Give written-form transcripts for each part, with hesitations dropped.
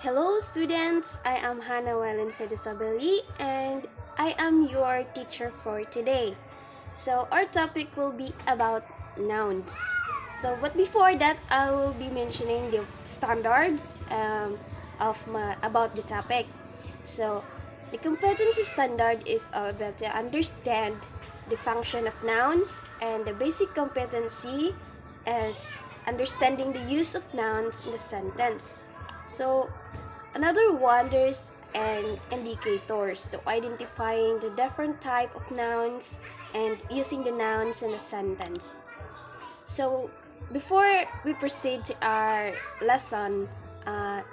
Hello students, I am Hannah Wellen Fedesabeli and I am your teacher for today. So our topic will be about nouns. But before that, I will be mentioning the standards about the topic. So the competency standard is all about to understand the function of nouns, and the basic competency is understanding the use of nouns in the sentence. So another wonders and indicators. So identifying the different type of nouns and using the nouns in a sentence. So before we proceed to our lesson,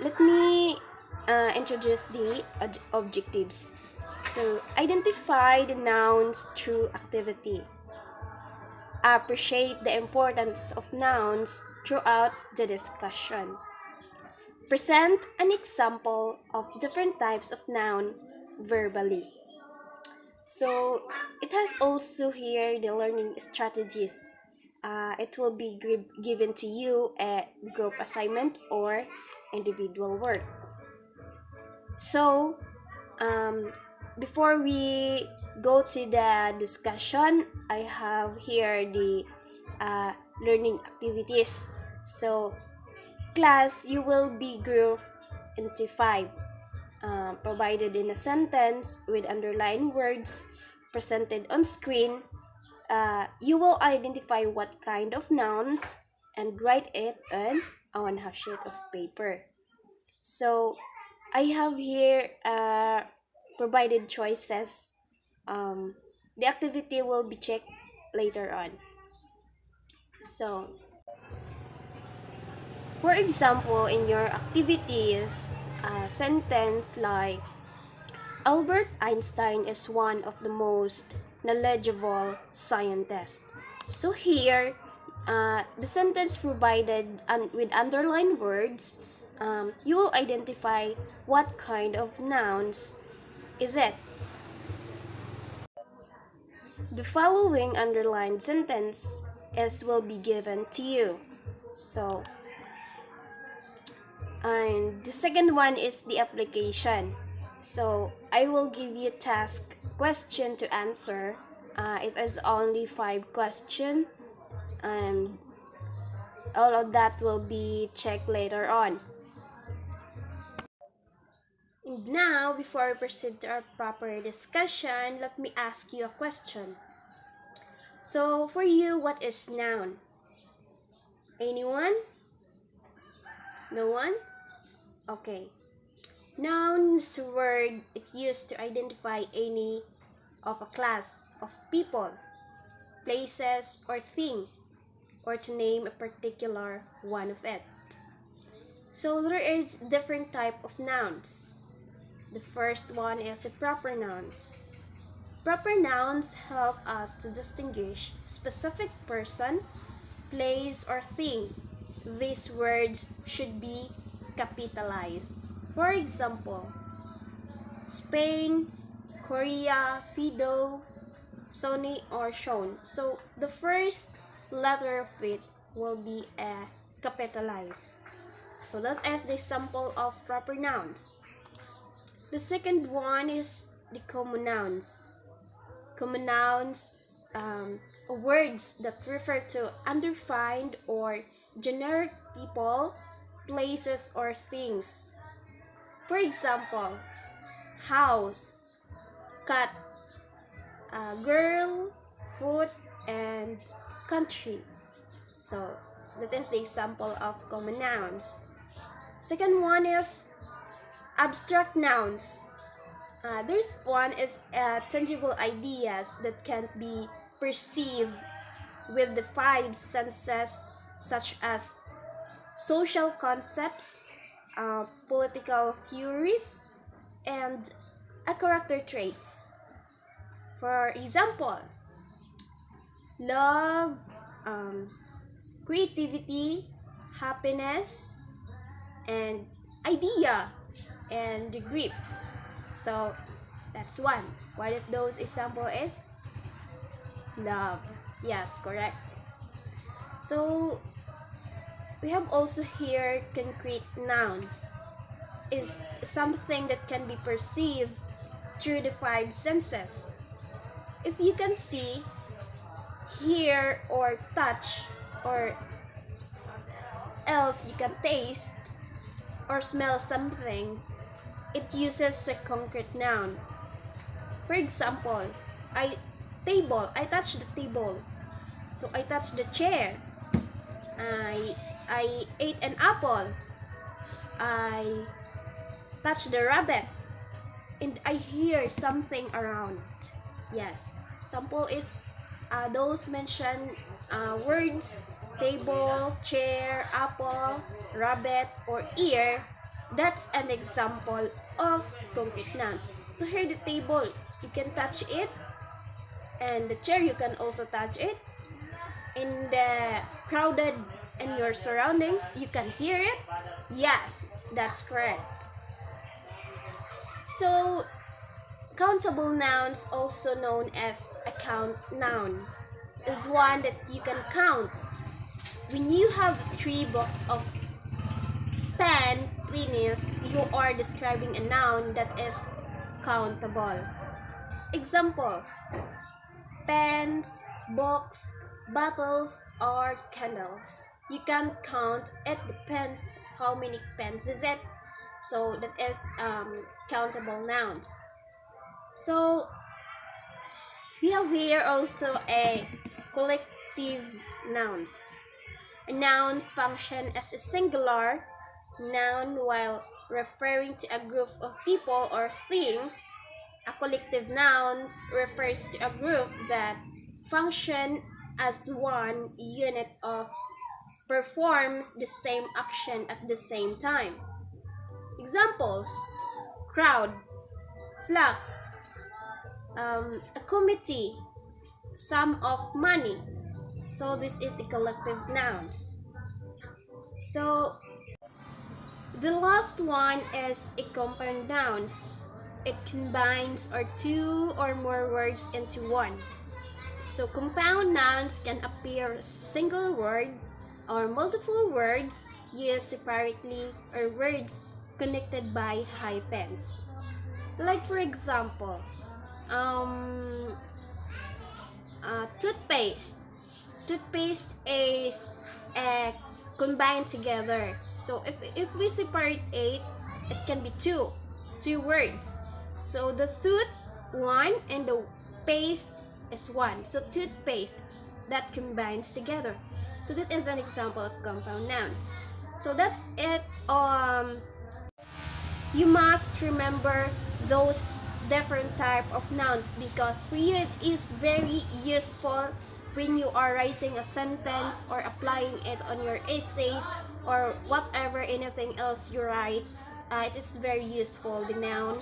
let me introduce the objectives. So identify the nouns through activity. Appreciate the importance of nouns throughout the discussion. Present an example of different types of noun verbally. So it has also here the learning strategies. It will be given to you a group assignment or individual work. So before we go to the discussion, I have here the learning activities. So class, you will be grouped into 5, provided in a sentence with underlined words presented on screen. You will identify what kind of nouns and write it on a sheet of paper. So I have here provided choices. The activity will be checked later on. So, for example, in your activities, a sentence like Albert Einstein is one of the most knowledgeable scientists. So here, the sentence provided with underlined words, you will identify what kind of nouns is it. The following underlined sentence will be given to you. So, and the second one is the application. So I will give you task question to answer. It is only 5 questions, and all of that will be checked later on. And now, before we proceed to our proper discussion, let me ask you a question. So for you, what is noun? Anyone? No one? Okay. Nouns word it used to identify any of a class of people, places, or thing, or to name a particular one of it. So there is different type of nouns. The first one is a proper nouns. Proper nouns help us to distinguish specific person, place, or thing. These words should be capitalized. For example, Spain, Korea, Fido, Sony, or shown. So the first letter of it will be a capitalized. So that is the sample of proper nouns. The second one is the common nouns. Common nouns, words that refer to undefined or generic people, places, or things. For example, house, cat, girl, food, and country. So that is the example of common nouns. Second one is abstract nouns. This one is tangible ideas that can be perceived with the 5 senses, such as social concepts, political theories, and character traits. For example, love, creativity, happiness, and idea, and grief. So that's one. One of those example is love. Yes, correct. So we have also here concrete nouns. is something that can be perceived through the five senses. If you can see, hear, or touch, or else you can taste or smell something, it uses a concrete noun. For example, I touch the table. So I touch the chair. I ate an apple. I touch the rabbit. And I hear something around. Yes. Sample is those mentioned words: table, chair, apple, rabbit, or ear. That's an example of concrete nouns. So here the table, you can touch it, and the chair you can also touch it. In the crowded in your surroundings, you can hear it. Yes, that's correct. So countable nouns, also known as a count noun, is one that you can count. When you have 3 books of 10 pennies, you are describing a noun that is countable. Examples: pens, books, bottles, or candles. You can count, it depends how many pens is it. So that is countable nouns. So we have here also a collective nouns. Nouns function as a singular noun while referring to a group of people or things. A collective nouns refers to a group that function as one unit of performs the same action at the same time. Examples: crowd, flux, a committee, sum of money. So this is the collective nouns. So the last one is a compound nouns. It combines or 2 or more words into one. So compound nouns can appear as a single word or multiple words used separately or words connected by hyphens. Like for example, toothpaste. Toothpaste is combined together. So if we separate it can be two words. So the tooth, one, and the paste is one. So toothpaste, that combines together. So that is an example of compound nouns. So that's it. You must remember those different type of nouns because for you it is very useful when you are writing a sentence or applying it on your essays or whatever anything else you write. It is very useful, the noun.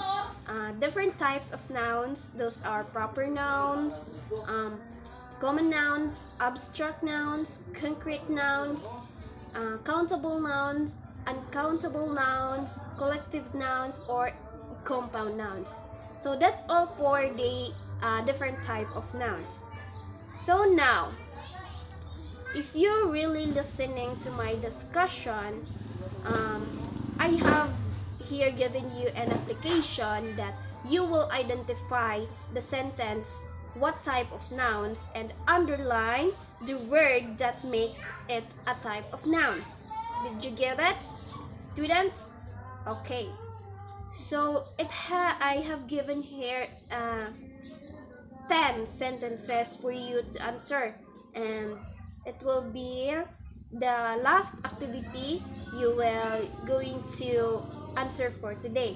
Different types of nouns, those are proper nouns, common nouns, abstract nouns, concrete nouns, countable nouns, uncountable nouns, collective nouns, or compound nouns. So that's all for the different type of nouns. So now, if you're really listening to my discussion, I have here given you an application that you will identify the sentence, what type of nouns, and underline the word that makes it a type of nouns. Did you get it, students? Okay. So I have given here 10 sentences for you to answer, and it will be the last activity you will going to answer for today.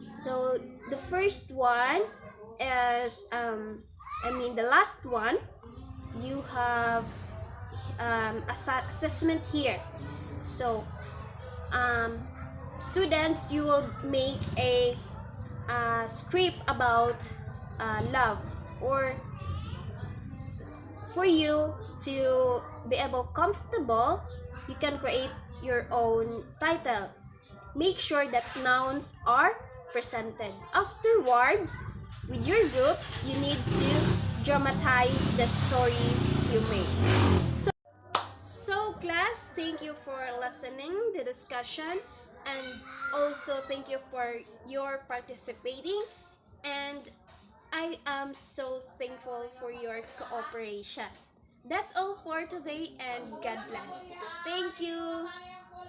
So the first one is the last one, you have assessment here. So students, you will make a script about love, or for you to be able comfortable, you can create your own title. Make sure that nouns are presented. Afterwards, with your group, you need to dramatize the story you made. So class, thank you for listening to the discussion. And also thank you for your participating, and I am so thankful for your cooperation. That's all for today, and God bless. Thank you.